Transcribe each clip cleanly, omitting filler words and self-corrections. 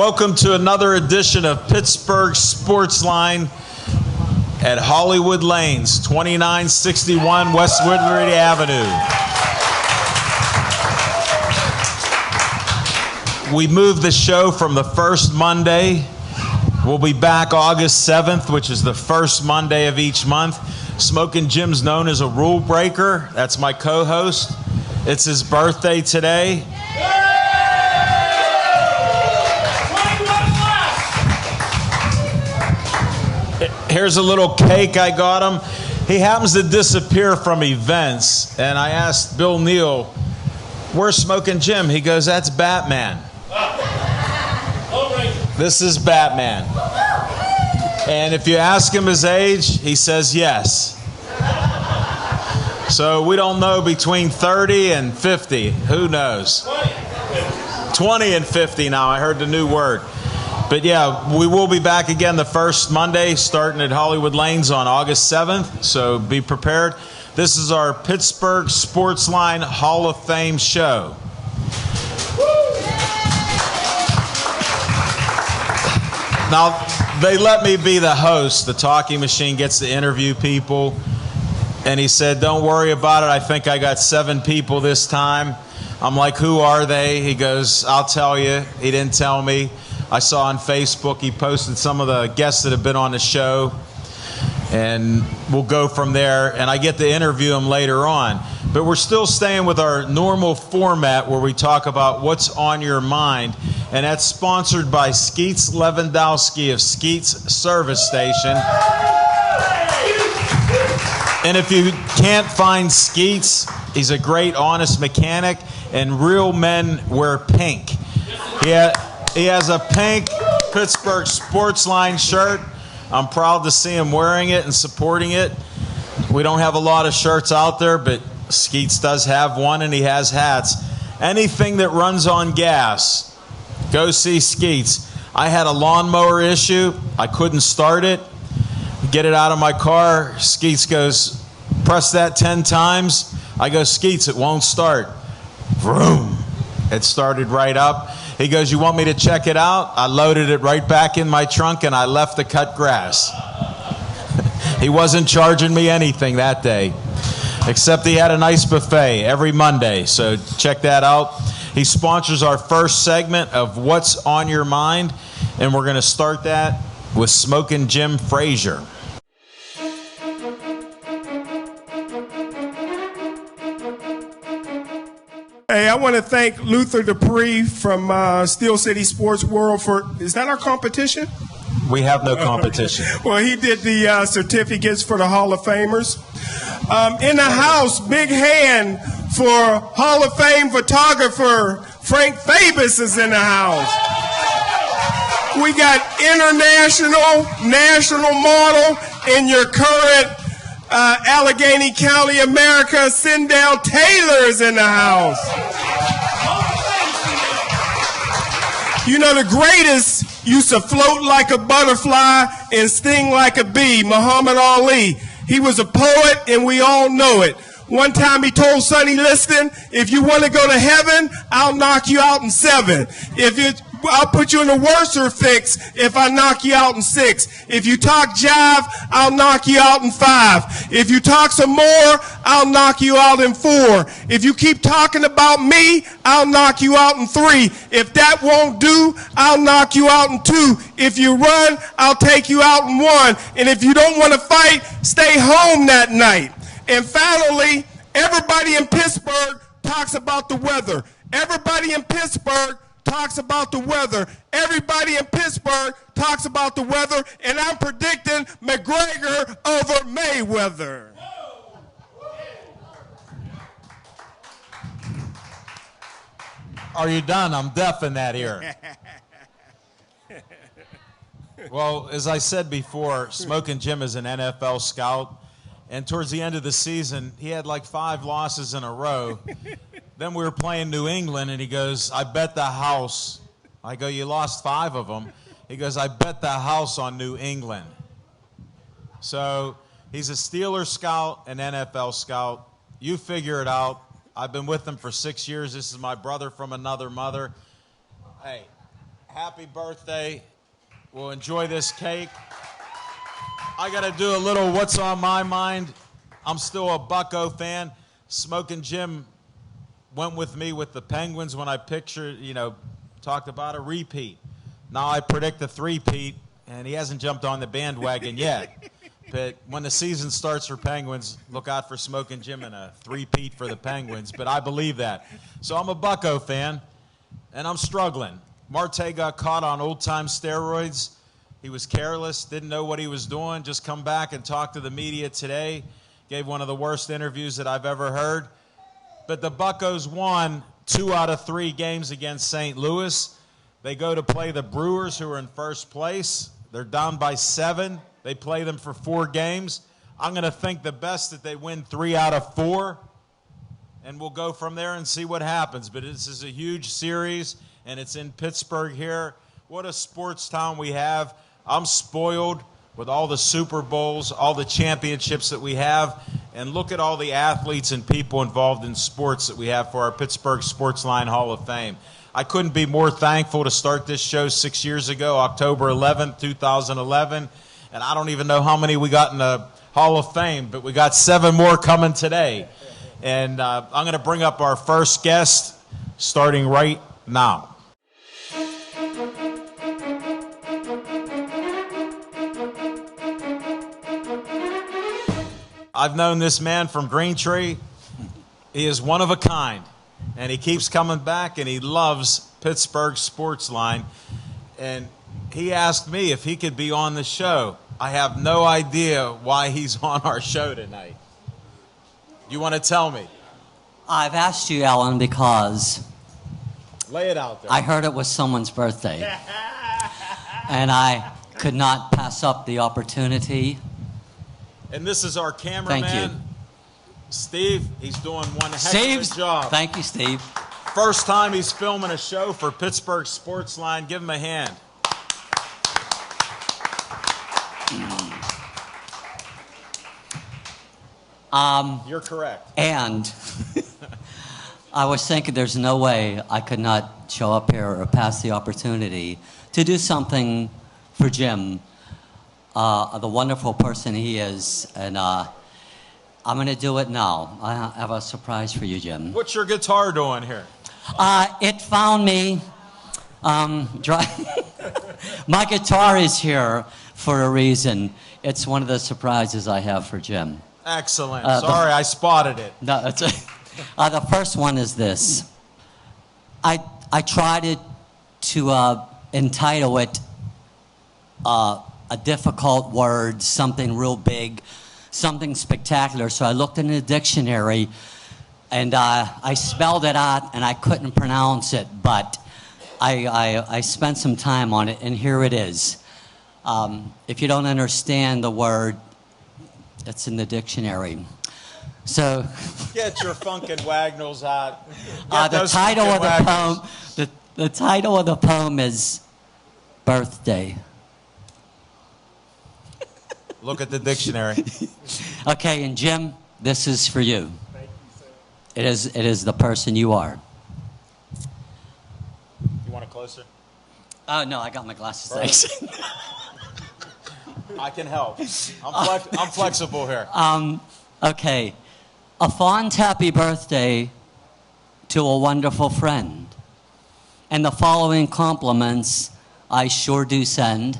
Welcome to another edition of Pittsburgh Sportsline at Hollywood Lanes, 2961 West Woodbury Avenue. We moved the show from the first Monday. We'll be back August 7th, which is the first Monday of each month. Smokin' Jim's known as a rule breaker. That's my co-host. It's his birthday today. Here's a little cake I got him. He happens to disappear from events, and I asked Bill Neal, "Where's Smokin' Jim?" He goes, "That's Batman." This is Batman. And if you ask him his age, he says yes. So we don't know between 30 and 50. Who knows? 20 and 50 now. I heard the new word. But yeah, we will be back again the first Monday starting at Hollywood Lanes on August 7th. So be prepared. This is our Pittsburgh Sportsline Hall of Fame show. Now, they let me be the host. The talking machine gets to interview people. And he said, "Don't worry about it. I think I got 7 people this time." I'm like, "Who are they?" He goes, "I'll tell you." He didn't tell me. I saw on Facebook he posted some of the guests that have been on the show. And we'll go from there. And I get to interview them later on. But we're still staying with our normal format where we talk about what's on your mind. And that's sponsored by Skeets Lewandowski of Skeets Service Station. And if you can't find Skeets, he's a great, honest mechanic, and real men wear pink. He has a pink Pittsburgh Sportsline shirt. I'm proud to see him wearing it and supporting it. We don't have a lot of shirts out there, but Skeets does have one, and he has hats. Anything that runs on gas, go see Skeets. I had a lawnmower issue. I couldn't start it. Get it out of my car. Skeets goes, "Press that 10 times. I go, "Skeets, it won't start." Vroom. It started right up. He goes, "You want me to check it out?" I loaded it right back in my trunk, and I left to cut grass. He wasn't charging me anything that day, except he had a nice buffet every Monday. So check that out. He sponsors our first segment of What's on Your Mind, and we're going to start that with Smokin' Jim Frazier. Hey, I want to thank Luther Dupree from Steel City Sports World for, is that our competition? We have no competition. Well, he did the certificates for the Hall of Famers. In the house, big hand for Hall of Fame photographer Frank Fabus is in the house. We got international, national model in your current Allegheny County, America, Sindell Taylor is in the house. You know, the greatest used to float like a butterfly and sting like a bee, Muhammad Ali. He was a poet, and we all know it. One time he told Sonny Liston, "If you want to go to heaven, I'll knock you out in 7. I'll put you in a worser fix if I knock you out in 6. If you talk jive, I'll knock you out in 5. If you talk some more, I'll knock you out in 4. If you keep talking about me, I'll knock you out in 3. If that won't do, I'll knock you out in 2. If you run, I'll take you out in 1. And if you don't want to fight, stay home that night." And finally, everybody in Pittsburgh talks about the weather. Everybody in Pittsburgh talks about the weather. Everybody in Pittsburgh talks about the weather, and I'm predicting McGregor over Mayweather. Are you done? I'm deaf in that ear. Well, as I said before, Smokin' Jim is an NFL scout, and towards the end of the season, he had like 5 losses in a row. Then we were playing New England, and he goes, "I bet the house." I go, "You lost 5 of them." He goes, "I bet the house on New England." So he's a Steelers scout, an NFL scout. You figure it out. I've been with him for 6 years. This is my brother from another mother. Hey, happy birthday. We'll enjoy this cake. I got to do a little what's on my mind. I'm still a Bucco fan. Smoking Jim went with me with the Penguins when I talked about a repeat. Now I predict a three-peat, and he hasn't jumped on the bandwagon yet. But when the season starts for Penguins, look out for Smoking Jim and a three-peat for the Penguins. But I believe that. So I'm a Bucco fan, and I'm struggling. Marte got caught on old-time steroids. He was careless, didn't know what he was doing, just come back and talk to the media today. Gave one of the worst interviews that I've ever heard. But the Buccos won 2 out of 3 games against St. Louis. They go to play the Brewers, who are in first place. They're down by 7. They play them for 4 games. I'm going to think the best that they win 3 out of 4, and we'll go from there and see what happens. But this is a huge series, and it's in Pittsburgh here. What a sports town we have. I'm spoiled with all the Super Bowls, all the championships that we have, and look at all the athletes and people involved in sports that we have for our Pittsburgh Sportsline Hall of Fame. I couldn't be more thankful to start this show 6 years ago, October 11th, 2011. And I don't even know how many we got in the Hall of Fame, but we got 7 more coming today. And I'm going to bring up our first guest starting right now. I've known this man from Greentree. He is one of a kind, and he keeps coming back, and he loves Pittsburgh Sportsline. And he asked me if he could be on the show. I have no idea why he's on our show tonight. You want to tell me? I've asked you, Alan, because lay it out there. I heard it was someone's birthday, and I could not pass up the opportunity. And this is our cameraman. Thank you. Steve, he's doing one heck of a job. Thank you, Steve. First time he's filming a show for Pittsburgh Sportsline. Give him a hand. You're correct. And I was thinking there's no way I could not show up here or pass the opportunity to do something for Jim, the wonderful person he is. And I'm going to do it now. I have a surprise for you, Jim. What's your guitar doing here? It found me. My guitar is here for a reason. It's one of the surprises I have for Jim. Excellent. Sorry, I spotted it. No, it's the first one is this. I tried to entitle it a difficult word, something real big, something spectacular. So I looked in the dictionary, and I spelled it out, and I couldn't pronounce it, but I spent some time on it, and here it is. If you don't understand the word, it's in the dictionary. So get your funkin' wagnalls out. The title of the poem. The title of the poem is "Birthday." Look at the dictionary. Okay, and Jim, this is for you. Thank you, sir. It is the person you are. You want it closer? Oh no, I got my glasses. Thanks. I can help. I'm flexible here. Okay. A fond happy birthday to a wonderful friend. And the following compliments I sure do send.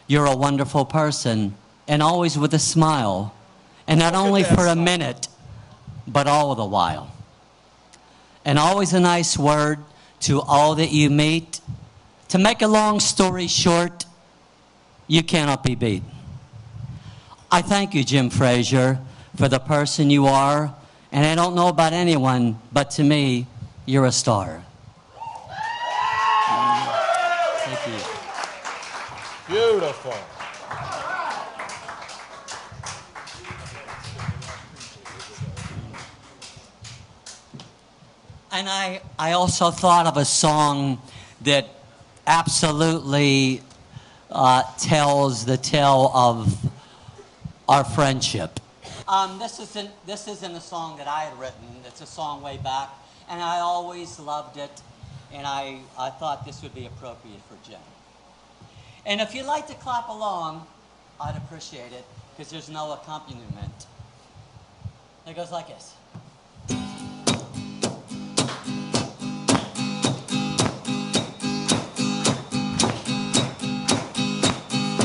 You're a wonderful person, and always with a smile. And not only for a minute, but all the while. And always a nice word to all that you meet. To make a long story short, you cannot be beat. I thank you, Jim Frazier, for the person you are, and I don't know about anyone, but to me, you're a star. Thank you. Beautiful. And I also thought of a song that absolutely tells the tale of our friendship. This isn't a song that I had written. It's a song way back, and I always loved it. and I thought this would be appropriate for Jim. And if you'd like to clap along, I'd appreciate it, because there's no accompaniment. It goes like this.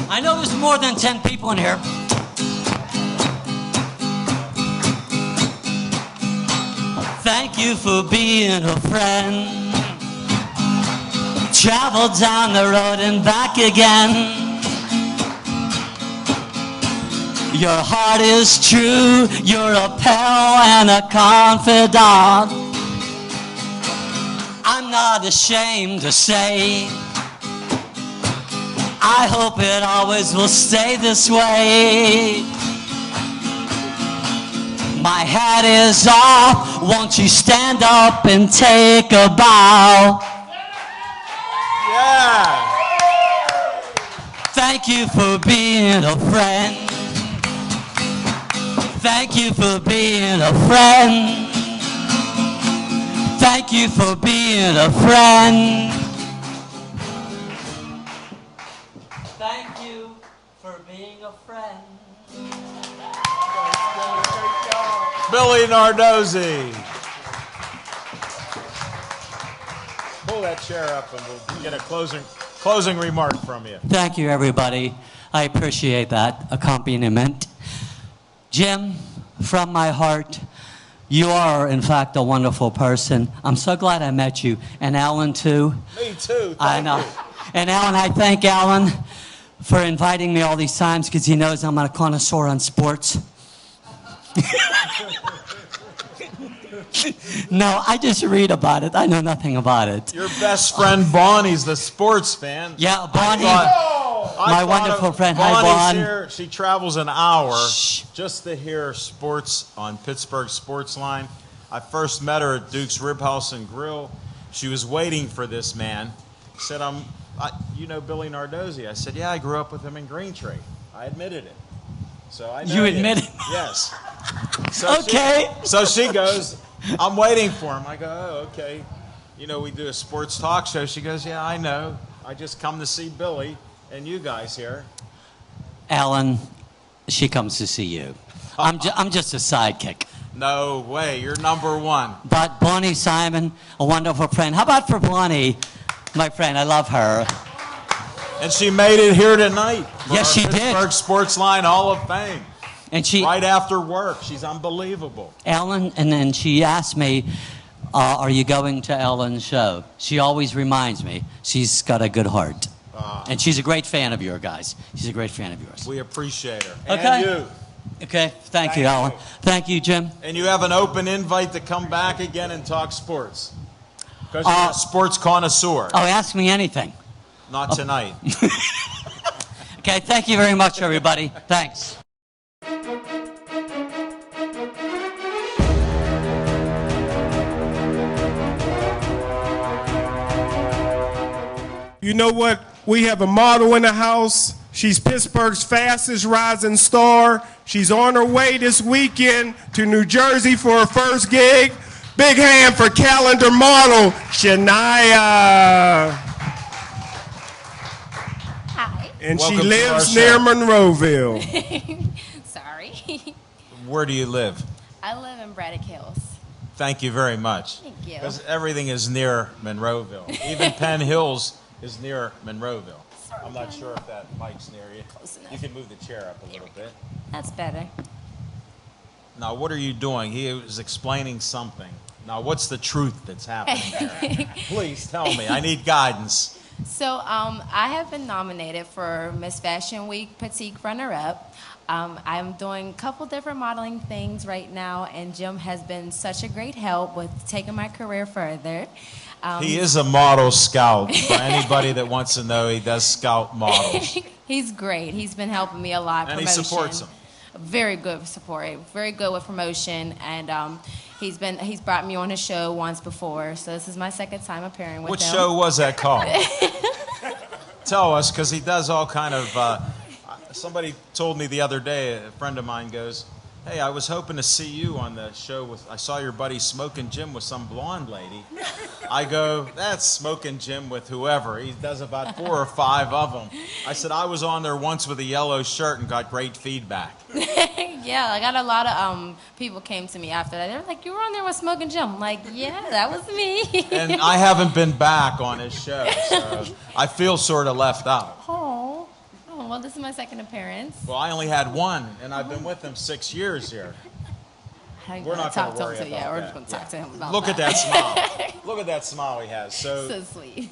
I know there's more than 10 people in here. Thank you for being a friend. Travel down the road and back again. Your heart is true, you're a pal and a confidant. I'm not ashamed to say, I hope it always will stay this way. My hat is off, won't you stand up and take a bow? Yeah. Thank you for being a friend. Thank you for being a friend. Thank you for being a friend. Thank you for being a friend. Billy Nardozzi. Pull that chair up and we'll get a closing remark from you. Thank you, everybody. I appreciate that accompaniment. Jim, from my heart, you are, in fact, a wonderful person. I'm so glad I met you. And Alan, too. Me too. I know. You. And Alan, I thank Alan for inviting me all these times because he knows I'm a connoisseur on sports. No, I just read about it. I know nothing about it. Your best friend Bonnie's the sports fan. Yeah, Bonnie, my wonderful friend. Hi, Bonnie's Bon. here. She travels an hour just to hear sports on Pittsburgh Sportsline. I first met her at Duke's Rib House and Grill. She was waiting for this man. He said, you know Billy Nardozzi? I said, yeah, I grew up with him in Greentree. I admitted it. So I know You admitted? Yes. So Okay. So she goes, I'm waiting for him. I go, oh, okay. You know, we do a sports talk show. She goes, yeah, I know. I just come to see Billy and you guys here. Alan, she comes to see you. I'm just a sidekick. No way. You're number one. But Bonnie Simon, a wonderful friend. How about for Bonnie, my friend? I love her. And she made it here tonight. For Yes, she our did. Pittsburgh Sportsline Hall of Fame. And she, Right after work. She's unbelievable. Ellen, and then she asked me, are you going to Ellen's show? She always reminds me. She's got a good heart. And she's a great fan of your guys. She's a great fan of yours. We appreciate her. Okay. And you. Okay, thank you, Alan. Thank you, Jim. And you have an open invite to come back again and talk sports. Because you're a sports connoisseur. Oh, ask me anything. Not tonight. Okay, thank you very much, everybody. Thanks. You know what? We have a model in the house. She's Pittsburgh's fastest rising star. She's on her way this weekend to New Jersey for her first gig. Big hand for calendar model, Shania. Hi. And Welcome she to lives our near show. Monroeville. Sorry. Where do you live? I live in Braddock Hills. Thank you very much. Thank you. Because everything is near Monroeville. Even Penn Hills is near Monroeville. I'm not sure if that mic's near you. Close enough. You can move the chair up a little bit. That's better. Now, what are you doing? He was explaining something. Now, what's the truth that's happening there? Please tell me. I need guidance. So I have been nominated for Miss Fashion Week Petite Runner-Up. I'm doing a couple different modeling things right now, and Jim has been such a great help with taking my career further. He is a model scout. For anybody that wants to know, he does scout models. He's great. He's been helping me a lot. And he promotion. supports them. Very good with support. Very good with promotion, and he's brought me on his show once before. So this is my second time appearing with What him. show was that called? Tell us, because he does all kind of. Somebody told me the other day. A friend of mine goes, Hey, I was hoping to see you on the show I saw your buddy Smoking Jim with some blonde lady. I go, that's Smoking Jim with whoever. He does about 4 or 5 of them. I said, I was on there once with a yellow shirt and got great feedback. Yeah, I got a lot of people came to me after that. They were like, you were on there with Smoking Jim. I'm like, yeah, that was me. And I haven't been back on his show, so I feel sort of left out. Oh, well, this is my second appearance. Well, I only had one, and I've been with him 6 years here. We're not going to worry about that. Yeah, we're just going to talk to him about Look that. at that smile. Look at that smile he has. So sweet.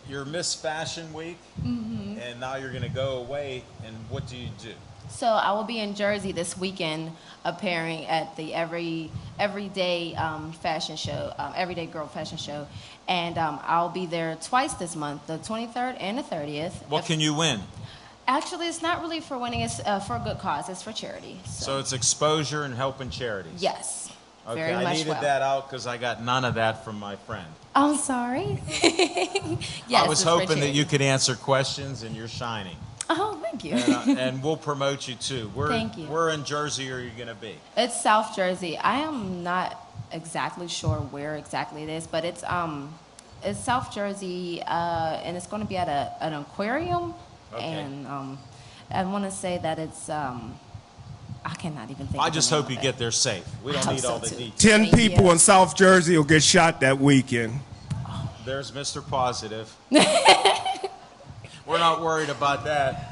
You're Miss Fashion Week, and now you're going to go away, and what do you do? So I will be in Jersey this weekend, appearing at the Everyday Fashion Show, Everyday Girl Fashion Show, and I'll be there twice this month, the 23rd and the 30th. What can you win? Actually, it's not really for winning. It's for a good cause. It's for charity. So it's exposure and helping charities. Yes. Okay, Very much I needed that out because I got none of that from my friend. I'm sorry. Yes, I was hoping that you could answer questions, and you're shining. Oh, thank you. And we'll promote you too. Thank you. Where in Jersey are you going to be? It's South Jersey. I am not exactly sure where exactly it is, but it's South Jersey, and it's going to be at an aquarium. Okay. And I want to say that it's I cannot even think. I of the just name hope you of get it. there safe. We don't I need hope all so, the too. details. 10 Thank people you. in South Jersey will get shot that weekend. There's Mr. Positive. We're not worried about that.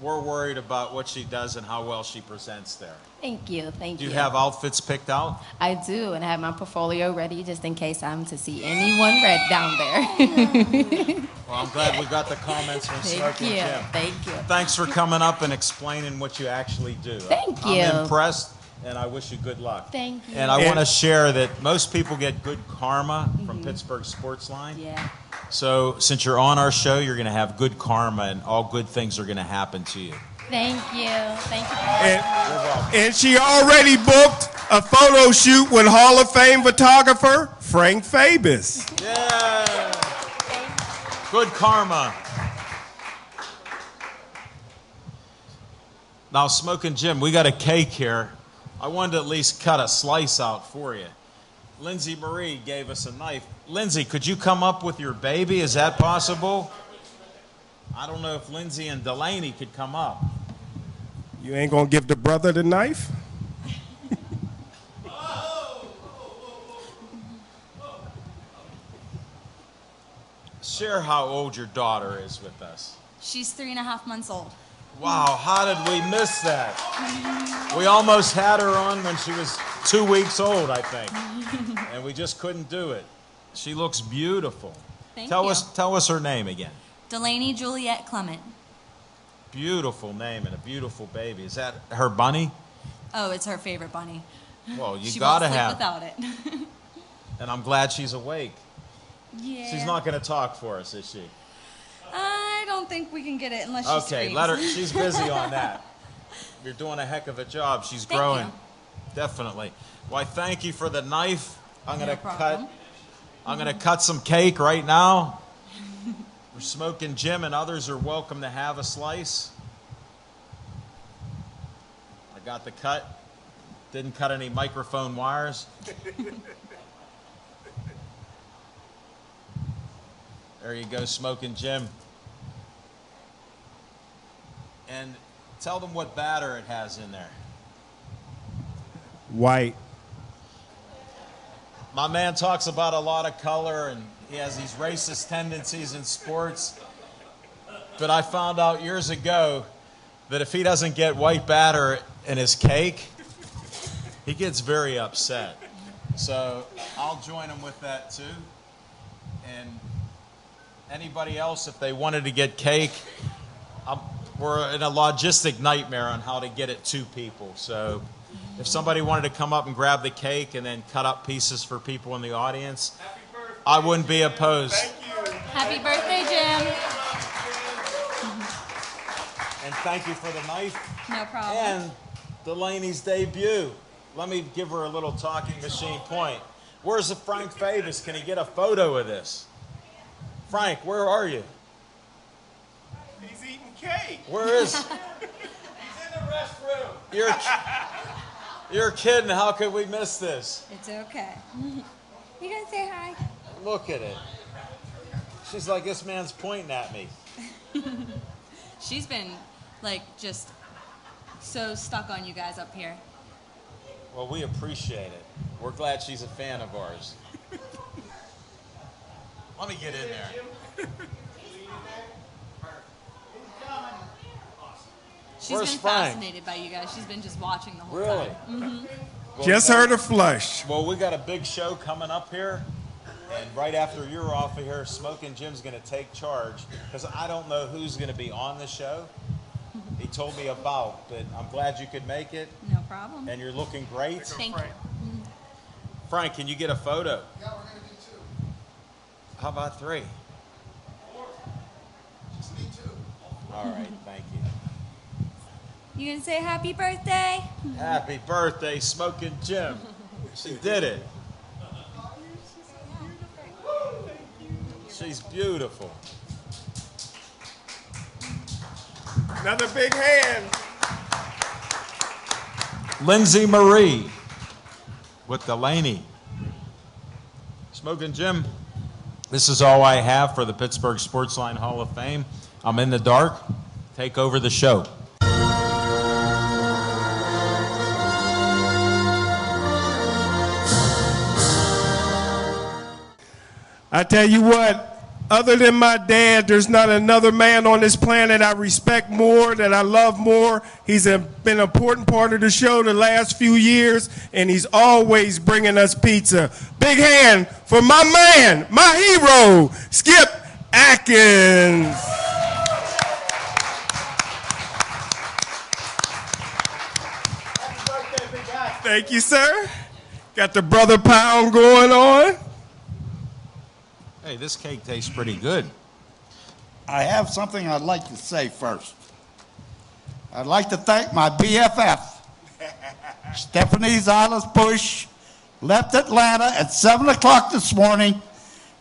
We're worried about what she does and how well she presents there. Thank you. Do you have outfits picked out? I do, and I have my portfolio ready just in case I'm to see anyone red down there. Well, I'm glad we got the comments from Thank Smoking you. Jim. Thank you. Thanks for coming up and explaining what you actually do. Thank you. I'm impressed, and I wish you good luck. Thank you. And I want to share that most people get good karma from Pittsburgh Sportsline. Yeah. So since you're on our show, you're going to have good karma, and all good things are going to happen to you. Thank you. Thank you. And she already booked a photo shoot with Hall of Fame photographer Frank Fabus. Yeah. Good karma. Now, Smoking Jim, we got a cake here. I wanted to at least cut a slice out for you. Lindsay Marie gave us a knife. Lindsay, could you come up with your baby? Is that possible? I don't know if Lindsay and Delaney could come up. You ain't gonna give the brother the knife? Share how old your daughter is with us. She's 3.5 months old. Wow, how did we miss that? We almost had her on when she was 2 weeks old, I think. And we just couldn't do it. She looks beautiful. Tell us her name again. Delaney Juliet Clement. Beautiful name and a beautiful baby. Is that her bunny? Oh, it's her favorite bunny. Well, you She gotta won't sleep have. without it. And I'm glad she's awake. Yeah. She's not gonna talk for us, is she? I don't think we can get it unless she Okay, screams. let her. She's busy on that. You're doing a heck of a job. She's Thank growing. you. Definitely. Well, I thank you for the knife. I'm No gonna problem. cut some cake right now. We're Smoking Jim, and others are welcome to have a slice. I got the cut. Didn't cut any microphone wires. There you go, Smoking Jim. And tell them what batter it has in there. White. My man talks about a lot of color, and he has these racist tendencies in sports. But I found out years ago that if he doesn't get white batter in his cake, he gets very upset. So I'll join him with that too. And anybody else, if they wanted to get cake, we're in a logistic nightmare on how to get it to people. So if somebody wanted to come up and grab the cake and then cut up pieces for people in the audience, I wouldn't be opposed. Happy birthday, Jim. And thank you for the knife. No problem. And Delaney's debut. Let me give her a little talking machine point. Where's the Frank Fabus? Can he get a photo of this? Frank, where are you? He's eating cake. Where is? He's in the restroom. You're kidding. How could we miss this? It's okay. You gonna say hi? Look at it. She's like, this man's pointing at me. She's been, like, just so stuck on you guys up here. Well, we appreciate it. We're glad she's a fan of ours. Let me get in there. She's Where's been Frank? fascinated by you guys. She's been just watching the whole Really? time. Well, Just heard a flush. Well, we got a big show coming up here. And right after you're off of here, Smoking Jim's going to take charge. Because I don't know who's going to be on the show. He told me about, but I'm glad you could make it. No problem. And you're looking great. Thank you. Frank, can you get a photo? Yeah, we're going to do 2. How about 3? Just me too. All right, thank you. You gonna say happy birthday? Happy birthday, Smoking Jim. She did it. She's beautiful. Another big hand. Lindsay Marie with Delaney. Smoking Jim, this is all I have for the Pittsburgh Sportsline Hall of Fame. I'm in the dark. Take over the show. I tell you what, other than my dad, there's not another man on this planet I respect more, that I love more. He's been an important part of the show the last few years, and he's always bringing us pizza. Big hand for my man, my hero, Skip Atkins. Thank you, sir. Got the brother pound going on. Hey, this cake tastes pretty good. I have something I'd like to say first. I'd like to thank my BFF, Stephanie Zilas-Bush, left Atlanta at 7 o'clock this morning,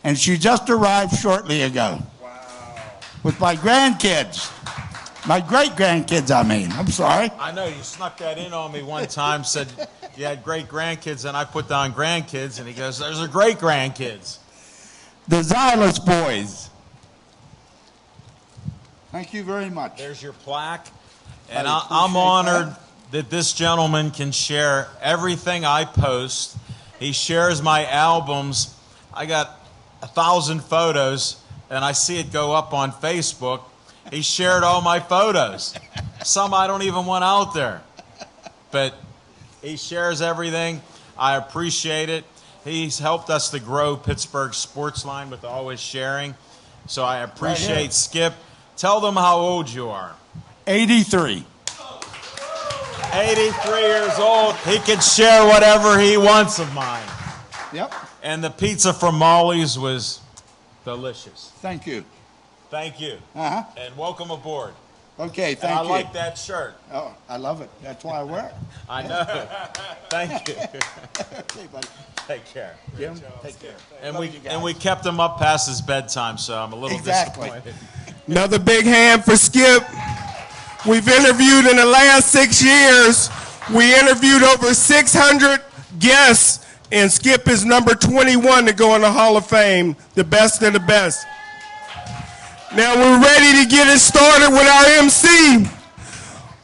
and she just arrived shortly ago. Wow. With my grandkids. My great-grandkids, I mean. I'm sorry. I know, you snuck that in on me one time, said you had great-grandkids, and I put down grandkids, and he goes, those are great-grandkids. The Zilas boys. Thank you very much. There's your plaque. And I I'm appreciate honored that this gentleman can share everything I post. He shares my albums. I got 1,000 photos, and I see it go up on Facebook. He shared all my photos. Some I don't even want out there. But he shares everything. I appreciate it. He's helped us to grow Pittsburgh Sportsline with always sharing. So I appreciate Skip. Tell them how old you are. 83. 83 years old. He can share whatever he wants of mine. Yep. And the pizza from Molly's was delicious. Thank you. Thank you. Uh-huh. And welcome aboard. Okay, And thank I you. like that shirt. Oh, I love it. That's why I wear it. I know. Thank you. Okay, buddy. Take care. Jim, take care. And we kept him up past his bedtime, so I'm a little Exactly. disappointed. Another big hand for Skip. We've interviewed in the last 6 years, we interviewed over 600 guests, and Skip is number 21 to go in the Hall of Fame, the best of the best. Now we're ready to get it started with our MC.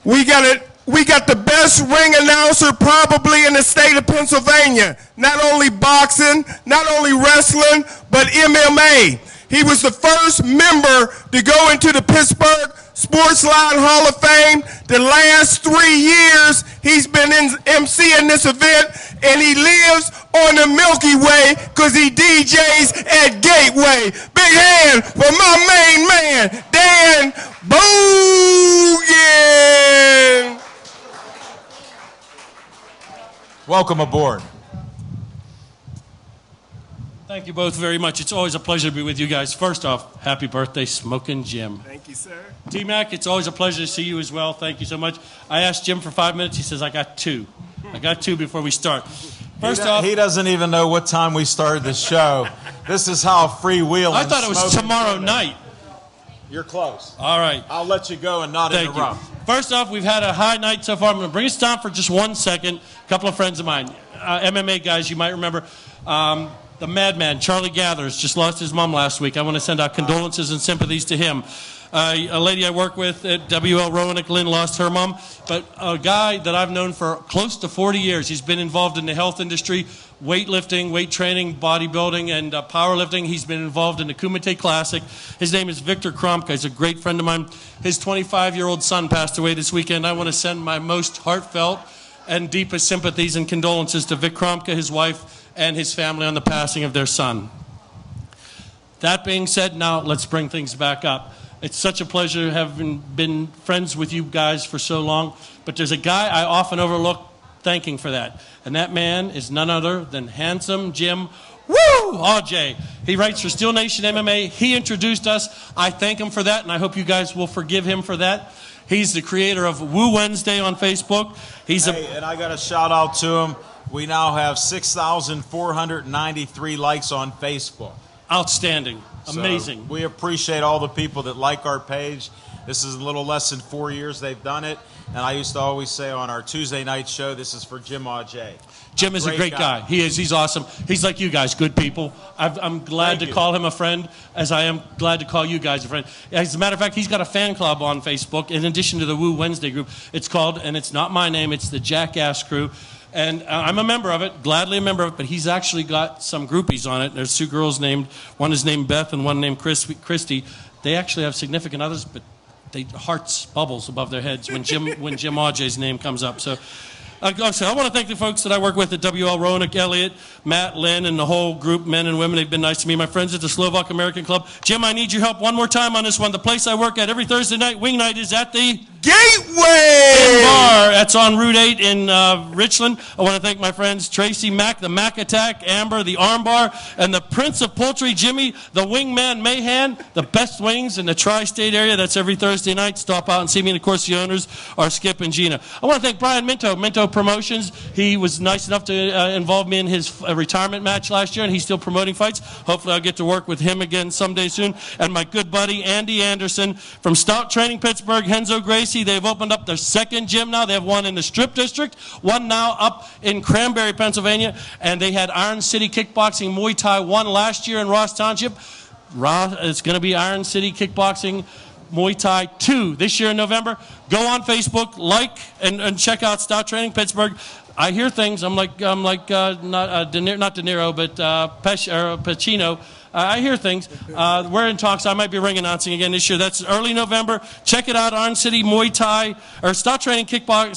We got the best ring announcer probably in the state of Pennsylvania. Not only boxing, not only wrestling, but MMA. He was the first member to go into the Pittsburgh Sportsline Hall of Fame. The last 3 years, he's been emceeing this event, and he lives on the Milky Way because he DJs at Gateway. Big hand for my main man, Dan Bogan. Welcome aboard. Thank you both very much. It's always a pleasure to be with you guys. First off, happy birthday, Smokin' Jim. Thank you, sir. T-Mac, it's always a pleasure to see you as well. Thank you so much. I asked Jim for 5 minutes. He says, I got 2. I got 2 before we start. First off, He doesn't even know what time we started the show. This is how freewheeling. I thought it was Smoking tomorrow Jim is. night. You're close. All right. I'll let you go and not Thank interrupt. you. First off, we've had a high night so far. I'm going to bring us down for just 1 second. A couple of friends of mine, MMA guys, you might remember. The madman, Charlie Gathers, just lost his mom last week. I want to send out condolences and sympathies to him. A lady I work with at WL Roanoke, Lynn, lost her mom. But a guy that I've known for close to 40 years, he's been involved in the health industry, weightlifting, weight training, bodybuilding, and powerlifting. He's been involved in the Kumite Classic. His name is Victor Kromka. He's a great friend of mine. His 25-year-old son passed away this weekend. I want to send my most heartfelt and deepest sympathies and condolences to Vic Kromka, his wife, and his family on the passing of their son. That being said, now let's bring things back up. It's such a pleasure having been friends with you guys for so long, but there's a guy I often overlook thanking for that, and that man is none other than handsome Jim Ajay. He writes for Steel Nation MMA. He introduced us. I thank him for that, and I hope you guys will forgive him for that. He's the creator of Woo Wednesday on Facebook. And I got a shout out to him. We now have 6,493 likes on Facebook. Outstanding. Amazing. So we appreciate all the people that like our page. This is a little less than 4 years they've done it. And I used to always say on our Tuesday night show, this is for Jim Ajay. Jim is a great guy. He is. He's awesome. He's like you guys, good people. I'm glad to call him a friend, as I am glad to call you guys a friend. As a matter of fact, he's got a fan club on Facebook in addition to the Woo Wednesday group. It's called, and it's not my name, it's the Jackass Crew. And I'm a member of it, gladly a member of it, but he's actually got some groupies on it. There's 2 girls named, one is named Beth and one named Christy. They actually have significant others, but hearts bubbles above their heads when Jim Ajay's name comes up. So I want to thank the folks that I work with at WL Roanoke, Elliott, Matt, Lynn, and the whole group, men and women. They've been nice to me. My friends at the Slovak American Club. Jim, I need your help one more time on this one. The place I work at every Thursday night, wing night, is at the Gateway Bar. That's on Route 8 in Richland. I want to thank my friends Tracy Mack, the Mac Attack, Amber, the Arm Bar, and the Prince of Poultry, Jimmy, the Wingman Mahan, the best wings in the tri-state area. That's every Thursday night. Stop out and see me. And, of course, the owners are Skip and Gina. I want to thank Brian Minto Promotions. He was nice enough to involve me in his retirement match last year, and he's still promoting fights. Hopefully I'll get to work with him again someday soon. And my good buddy, Andy Anderson from Stout Training Pittsburgh, Henzo Gracie. They've opened up their second gym now. They have one in the Strip District, one now up in Cranberry, Pennsylvania, and they had Iron City Kickboxing Muay Thai 1 last year in Ross Township. It's going to be Iron City Kickboxing Muay Thai 2 this year in November. Go on Facebook, like, and check out Stout Training Pittsburgh. I hear things. I'm like not De Niro, but Pacino. I hear things. We're in talks. I might be ring announcing again this year. That's early November. Check it out, Iron City Muay Thai, or Stop Training Pittsburgh,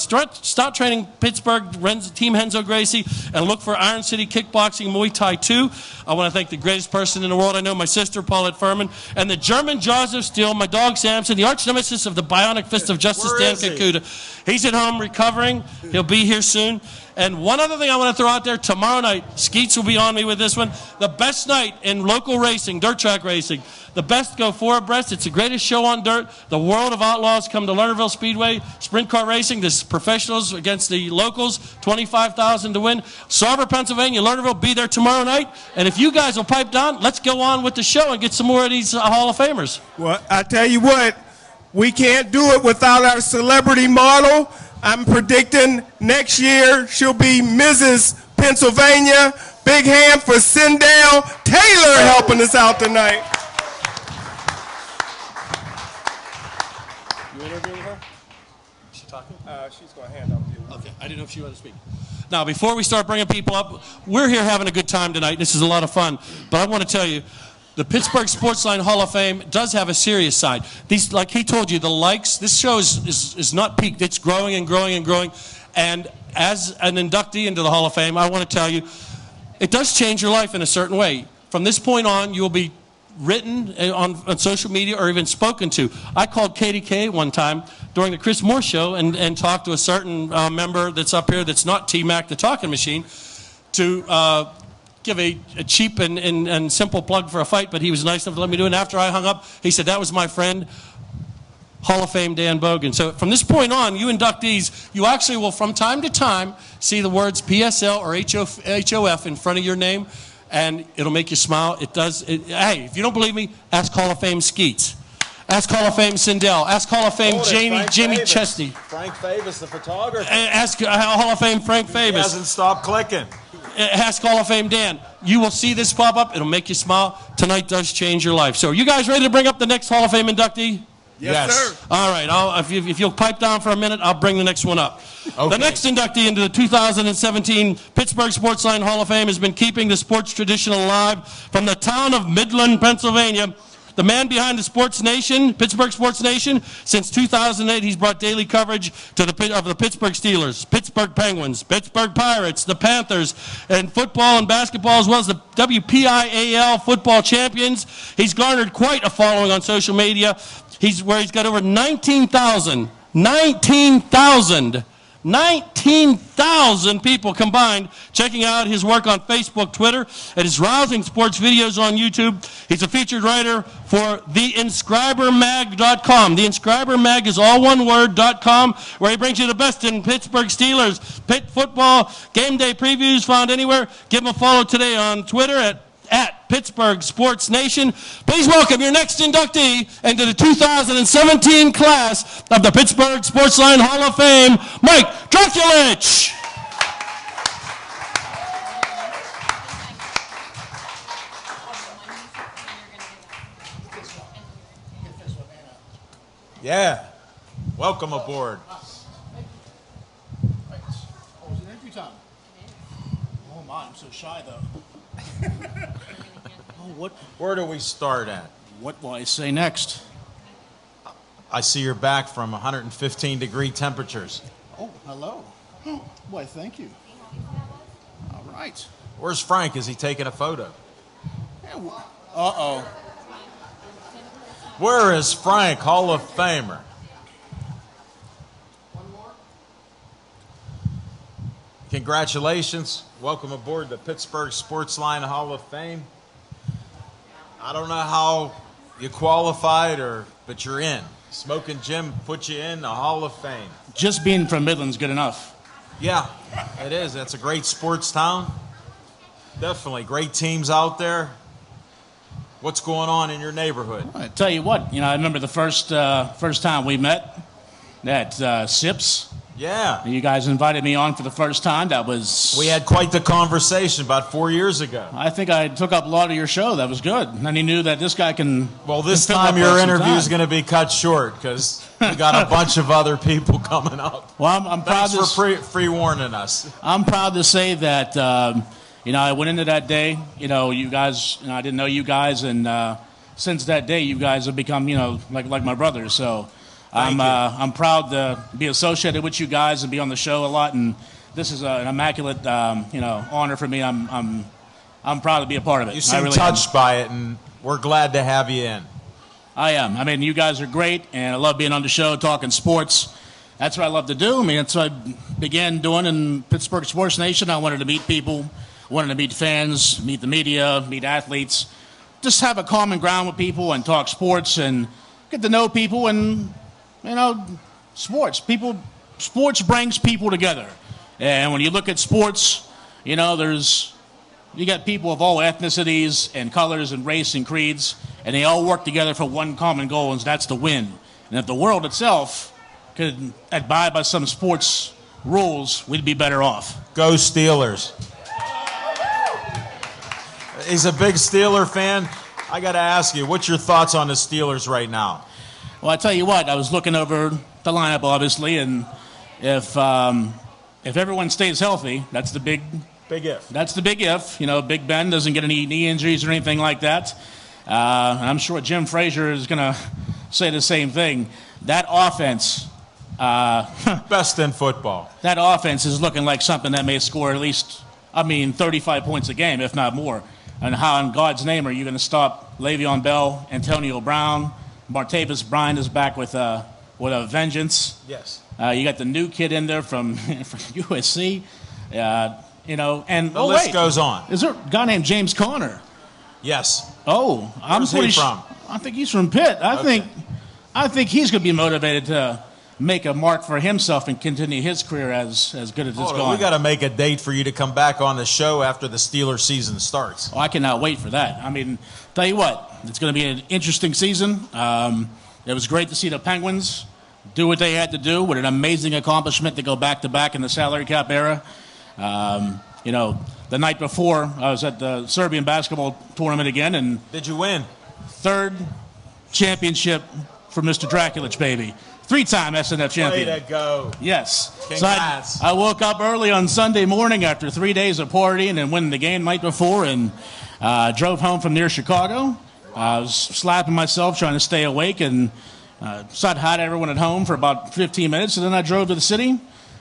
Team Henzo Gracie, and look for Iron City Kickboxing Muay Thai 2. I want to thank the greatest person in the world I know, my sister, Paulette Furman, and the German jaws of steel, my dog Samson, the arch nemesis of the bionic fist of justice, Dan Kakuda. He's at home recovering. He'll be here soon. And one other thing I want to throw out there, tomorrow night, Skeets will be on me with this one, the best night in local racing, dirt track racing. The best go 4 abreast. It's the greatest show on dirt. The world of outlaws come to Lernerville Speedway. Sprint car racing, this is professionals against the locals, $25,000 to win. Sarver, Pennsylvania, Lernerville, be there tomorrow night. And if you guys will pipe down, let's go on with the show and get some more of these Hall of Famers. Well, I tell you what, we can't do it without our celebrity model. I'm predicting next year she'll be Mrs. Pennsylvania. Big hand for Sindel Taylor helping us out tonight. You interviewing her? Is she talking? She's going to hand out to you. Okay, I didn't know if she wanted to speak. Now, before we start bringing people up, we're here having a good time tonight. This is a lot of fun. But I want to tell you, the Pittsburgh Sportsline Hall of Fame does have a serious side. These, like he told you, the likes, this show is not peaked. It's growing and growing and growing. And as an inductee into the Hall of Fame, I want to tell you, it does change your life in a certain way. From this point on, you'll be written on social media or even spoken to. I called KDK one time during the Chris Moore show and talked to a certain member that's up here that's not T-Mac, the talking machine, to give a cheap and simple plug for a fight, but he was nice enough to let me do it. And after I hung up, he said, that was my friend, Hall of Fame Dan Bogan. So from this point on, you inductees, you actually will from time to time see the words PSL or HOF in front of your name, and it'll make you smile. It does. Hey, if you don't believe me, ask Hall of Fame Skeets. Ask Hall of Fame Sindel. Ask Hall of Fame Hold it, Jamie Frank Favis. Chesney. Frank Favis, the photographer. Ask Hall of Fame Frank He Favis. hasn't stopped clicking. Ask Hall of Fame Dan. You will see this pop up. It'll make you smile. Tonight does change your life. So are you guys ready to bring up the next Hall of Fame inductee? Yes, sir. All right. If you'll pipe down for a minute, I'll bring the next one up. Okay. The next inductee into the 2017 Pittsburgh Sportsline Hall of Fame has been keeping the sports tradition alive from the town of Midland, Pennsylvania. The man behind the Sports Nation, Pittsburgh Sports Nation, since 2008, he's brought daily coverage of the Pittsburgh Steelers, Pittsburgh Penguins, Pittsburgh Pirates, the Panthers, and football and basketball, as well as the WPIAL football champions. He's garnered quite a following on social media. He's got over 19,000 people combined checking out his work on Facebook, Twitter, and his rousing sports videos on YouTube. He's a featured writer for theinscribermag.com. The Inscriber Mag is all one word, .com, where he brings you the best in Pittsburgh Steelers, Pitt football, game day previews found anywhere. Give him a follow today on Twitter at Pittsburgh Sports Nation. Please welcome your next inductee into the 2017 class of the Pittsburgh Sportsline Hall of Fame, Mike Draculich. Yeah. Welcome aboard. Oh, is it interview time? Oh my, I'm so shy though. Oh, Where do we start at? what will I say next? I see you're back from 115-degree temperatures. Oh, hello. Why, thank you. All right. Where's Frank? Is he taking a photo? Uh-oh. Where is Frank, Hall of Famer? Congratulations. Welcome aboard the Pittsburgh Sportsline Hall of Fame. I don't know how you qualified, but you're in. Smoking Jim put you in the Hall of Fame. Just being from Midland's good enough. Yeah, it is. That's a great sports town. Definitely. Great teams out there. What's going on in your neighborhood? I tell you what, I remember the first time we met at Sips. Yeah. You guys invited me on for the first time. That was... We had quite the conversation about 4 years ago. I think I took up a lot of your show. That was good. And then he knew that this guy can... Well, this can fill up time your some interview is time. going to be cut short because we got a bunch of other people coming up. Well, I'm proud Thanks for free warning us. I'm proud to say that, I went into that day, you guys, I didn't know you guys, and since that day, you guys have become, like my brothers. So I'm proud to be associated with you guys and be on the show a lot. And this is an immaculate, honor for me. I'm proud to be a part of it. You seem touched by it, and we're glad to have you in. I am. I mean, you guys are great, and I love being on the show, talking sports. That's what I love to do. I mean, that's what I began doing in Pittsburgh Sports Nation. I wanted to meet people, wanted to meet fans, meet the media, meet athletes, just have a common ground with people and talk sports and get to know people and, sports. Sports brings people together. And when you look at sports, you got people of all ethnicities and colors and race and creeds, and they all work together for one common goal, and that's to win. And if the world itself could abide by some sports rules, we'd be better off. Go Steelers. He's a big Steeler fan. I got to ask you, what's your thoughts on the Steelers right now? Well, I tell you what, I was looking over the lineup, obviously, and if everyone stays healthy, that's the big if. That's the big if. Big Ben doesn't get any knee injuries or anything like that. I'm sure Jim Frazier is going to say the same thing. That offense... best in football. That offense is looking like something that may score at least, 35 points a game, if not more. And how in God's name are you going to stop Le'Veon Bell, Antonio Brown, Martavis Bryant is back with a vengeance. Yes. You got the new kid in there from USC. And the list goes on. Is there a guy named James Conner? Yes. Oh, Where's he from? I think he's from Pitt. I think he's going to be motivated to make a mark for himself and continue his career as good as it's going. We got to make a date for you to come back on the show after the Steelers season starts. Oh, I cannot wait for that. I mean, tell you what, it's going to be an interesting season. It was great to see the Penguins do what they had to do with an amazing accomplishment to go back-to-back in the salary cap era. You know, the night before, I was at the Serbian basketball tournament again, and Did you win? third championship for Mr. Draculich, baby. 3-time SNF champion. Way to go. Yes. Congrats. So I woke up early on Sunday morning after 3 days of partying and winning the game night before, and drove home from near Chicago. I was slapping myself trying to stay awake, and said hi to everyone at home for about 15 minutes, and then I drove to the city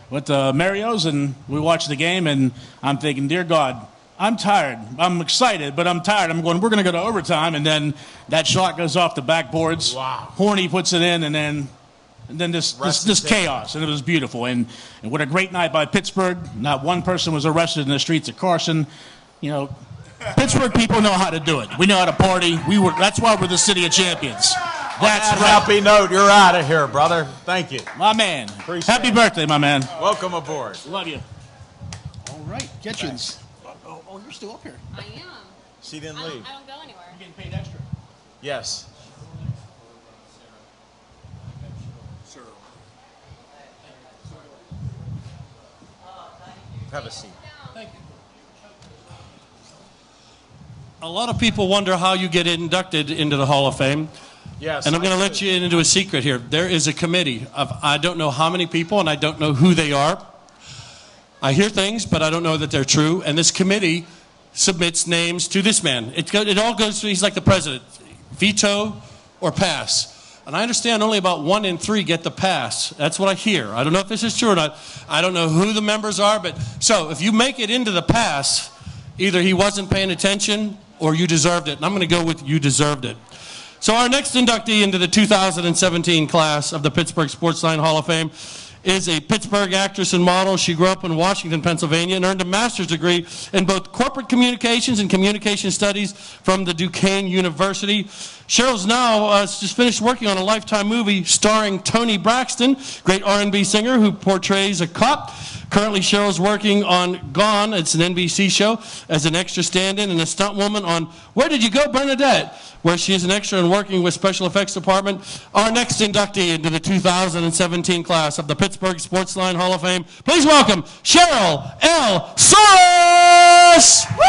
with the Marios, and we watched the game, and I'm thinking, dear God, I'm tired. I'm excited, but I'm tired. I'm going, we're going to go to overtime, and then that shot goes off the backboards. Wow. Horny puts it in, and then this chaos, and it was beautiful. And what a great night by Pittsburgh. Not one person was arrested in the streets of Carson. You know, Pittsburgh people know how to do it. We know how to party. That's why we're the city of champions. That's On that right. happy note, you're out of here, brother. Thank you. My man. Appreciate Happy it. birthday, my man. Welcome aboard. Love you. All right, Kitchens. Oh, you're still up here. I am. She didn't leave. I don't go anywhere. You're getting paid extra. Yes. Have a seat. Thank you. A lot of people wonder how you get inducted into the Hall of Fame. Yes. And I'm going to let you into a secret here. There is a committee of I don't know how many people, and I don't know who they are. I hear things, but I don't know that they're true. And this committee submits names to this man. It all goes through, he's like the president. Veto or pass. And I understand only about 1 in 3 get the pass. That's what I hear. I don't know if this is true or not. I don't know who the members are. But so if you make it into the pass, either he wasn't paying attention or you deserved it. And I'm going to go with you deserved it. So our next inductee into the 2017 class of the Pittsburgh Sportsline Hall of Fame is a Pittsburgh actress and model. She grew up in Washington, Pennsylvania, and earned a master's degree in both corporate communications and communication studies from the Duquesne University. Cheryl's now just finished working on a Lifetime movie starring Tony Braxton, great R&B singer who portrays a cop. Currently, Cheryl's working on Gone, it's an NBC show, as an extra stand-in and a stunt woman on Where Did You Go, Bernadette?, where she is an extra and working with special effects department. Our next inductee into the 2017 class of the Pittsburgh Sportsline Hall of Fame, please welcome Cheryl L. Soros! Woo!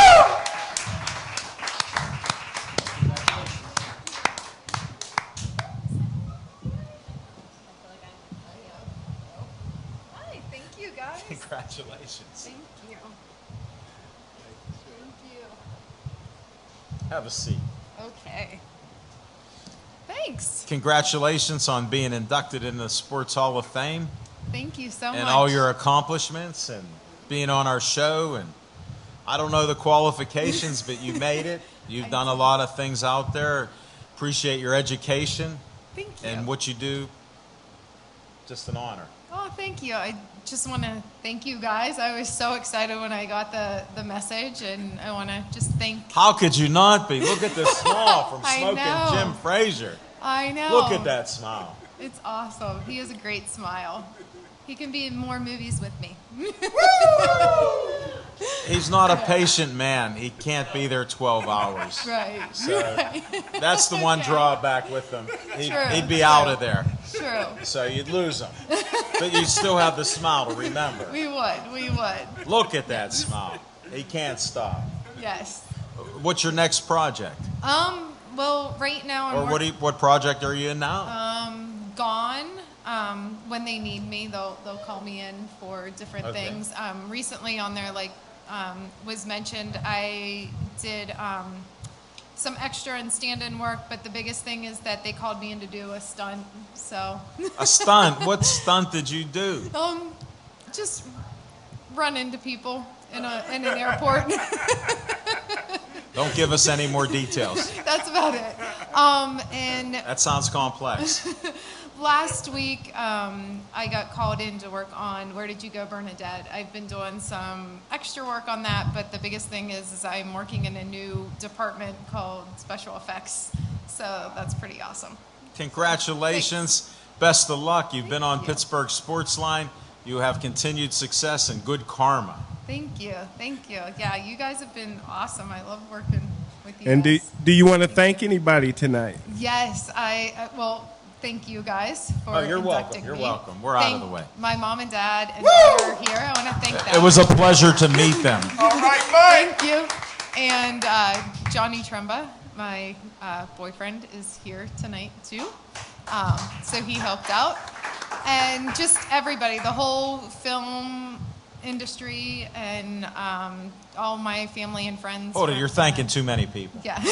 Hi, thank you guys. Congratulations. Thank you. Thank you. Have a seat. Okay. Thanks. Congratulations on being inducted into the Sports Hall of Fame Thank you so much. and all your accomplishments and being on our show. And I don't know the qualifications, but you made it. You've done a lot of things out there. Appreciate your education Thank you. and what you do. Just an honor. Oh, thank you. I just want to thank you guys. I was so excited when I got the message, and I want to just thank. How could you not be? Look at this smile from I Smoking know. Jim Frazier. I know. Look at that smile. It's awesome. He has a great smile. He can be in more movies with me. He's not a patient man. He can't be there 12 hours. Right. So right. that's the one drawback with him. True, He'd be true. out of there. True. So you'd lose him. But you'd still have the smile to remember. We would. Look at that smile. He can't stop. Yes. What's your next project? Well, right now I'm Or what project are you in now? Gone. When they need me, they'll call me in for different Okay. things. Recently on there, like was mentioned, I did some extra and stand-in work, but the biggest thing is that they called me in to do a stunt. So A stunt. What stunt did you do? just run into people in an airport. Don't give us any more details. That's about it. And That sounds complex. last week, I got called in to work on Where Did You Go, Bernadette? I've been doing some extra work on that, but the biggest thing is I'm working in a new department called Special Effects. So that's pretty awesome. Congratulations. Best of luck. You've been on you. Pittsburgh Sportsline. You have continued success and good karma. Thank you. Yeah, you guys have been awesome. I love working with you And guys. do you want to thank anybody tonight? Yes, well, thank you guys for Oh, you're welcome. inducting You're me. welcome. We're out of Thank the way. My mom and dad and brother are here. I want to thank them. It was a pleasure to meet them. All right, Mike. Thank you. And Johnny Tremba, my boyfriend, is here tonight too. So he helped out. And just everybody, the whole film industry and all my family and friends. Hold it, you're thanking too many people. Yeah.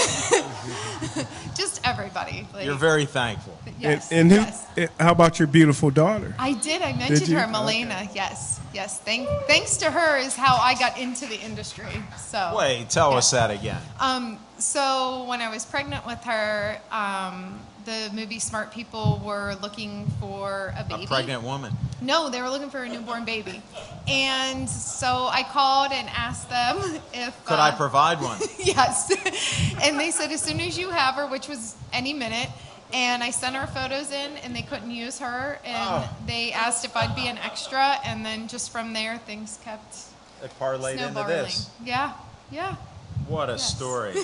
Just everybody. Like, You're very thankful. Yes. And who, yes. how about your beautiful daughter? I did. I mentioned you? her, Milena. Yes. Yes. Thanks to her is how I got into the industry. So. Wait, tell us that again. So when I was pregnant with her, the movie Smart People were looking for a baby. A pregnant woman. No, they were looking for a newborn baby. And so I called and asked them if... Could I provide one? Yes. And they said as soon as you have her, which was any minute, and I sent her photos in, and they couldn't use her, and they asked if I'd be an extra, and then just from there, things kept It parlayed into snowballing. this. Yeah, yeah. What a Yes. story.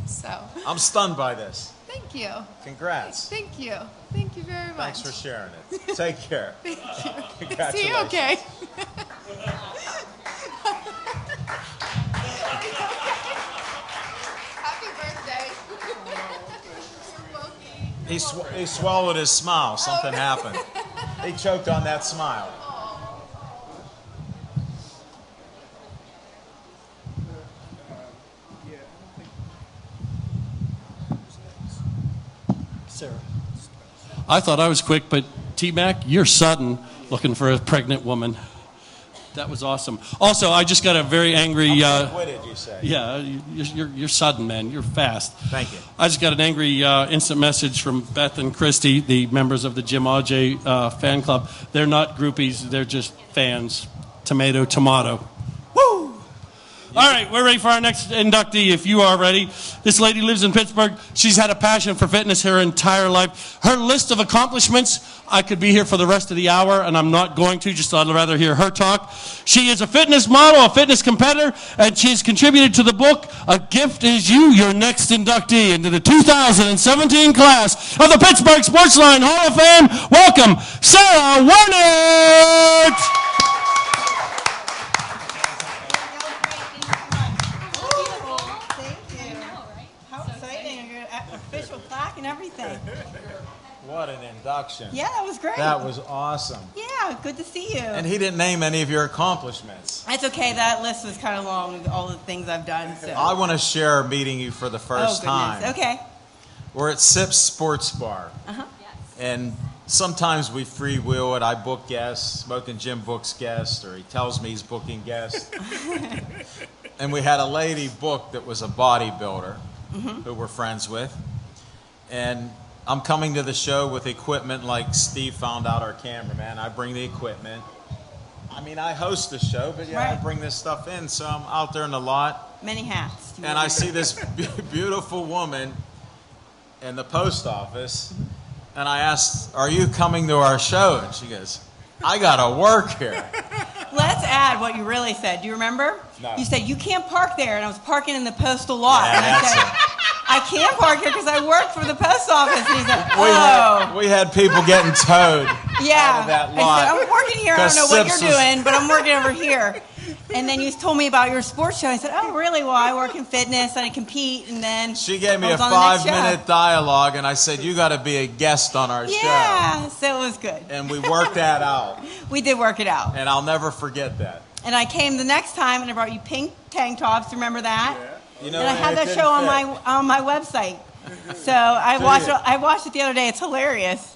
So, I'm stunned by this. thank you. Congrats. Thank you. Thank you very much. Thanks for sharing it. Take care. Thank you. Congratulations. See you okay? Happy birthday. He swallowed his smile. Something happened. He choked on that smile. Sarah. I thought I was quick, but T-Mac, you're sudden looking for a pregnant woman. That was awesome. Also, I just got a very angry... What did you say? Yeah, you're sudden, man. You're fast. Thank you. I just got an angry instant message from Beth and Christy, the members of the Jim Ajay fan club. They're not groupies. They're just fans. Tomato, tomato. Woo! All right, we're ready for our next inductee, if you are ready. This lady lives in Pittsburgh. She's had a passion for fitness her entire life. Her list of accomplishments, I could be here for the rest of the hour, and I'm not going to, just I'd rather hear her talk. She is a fitness model, a fitness competitor, and she's contributed to the book, A Gift Is You, your next inductee into the 2017 class of the Pittsburgh Sportsline Hall of Fame. Welcome, Sarah Warnett! Official plaque and everything. What an induction. Yeah, that was great. That was awesome. Yeah, good to see you. And he didn't name any of your accomplishments. It's okay. That list was kind of long with all the things I've done. So. I want to share meeting you for the first time. Okay. We're at Sips Sports Bar. Uh-huh. And sometimes we freewheel it. I book guests. Smoking Jim books guests, or he tells me he's booking guests. And we had a lady booked that was a bodybuilder who we're friends with. And I'm coming to the show with equipment like Steve found out, our cameraman. I bring the equipment. I mean, I host the show, but yeah, I bring this stuff in. So I'm out there in the lot. Many hats. And I see this beautiful woman in the post office. And I asked, "Are you coming to our show?" And she goes, "I got to work here." Let's add what you really said. Do you remember? No. You said, "You can't park there." And I was parking in the postal lot. Yeah, and I that's said, it. I can't park here because I work for the post office. And he said, oh. We had people getting towed Yeah. out of that I lot. said, I'm working here. I don't know what you're Sips was- doing, but I'm working over here. And then you told me about your sports show. I said, oh, really? Well, I work in fitness and I compete. And then She gave me I a was on the next show. 5-minute dialogue, and I said, "You got to be a guest on our show." Yeah, so it was good. And we worked that out. We did work it out. And I'll never forget that. And I came the next time and I brought you pink tank tops. Remember that? Yeah. You know, And I had it that didn't show on fit. my website. So I watched it the other day. It's hilarious.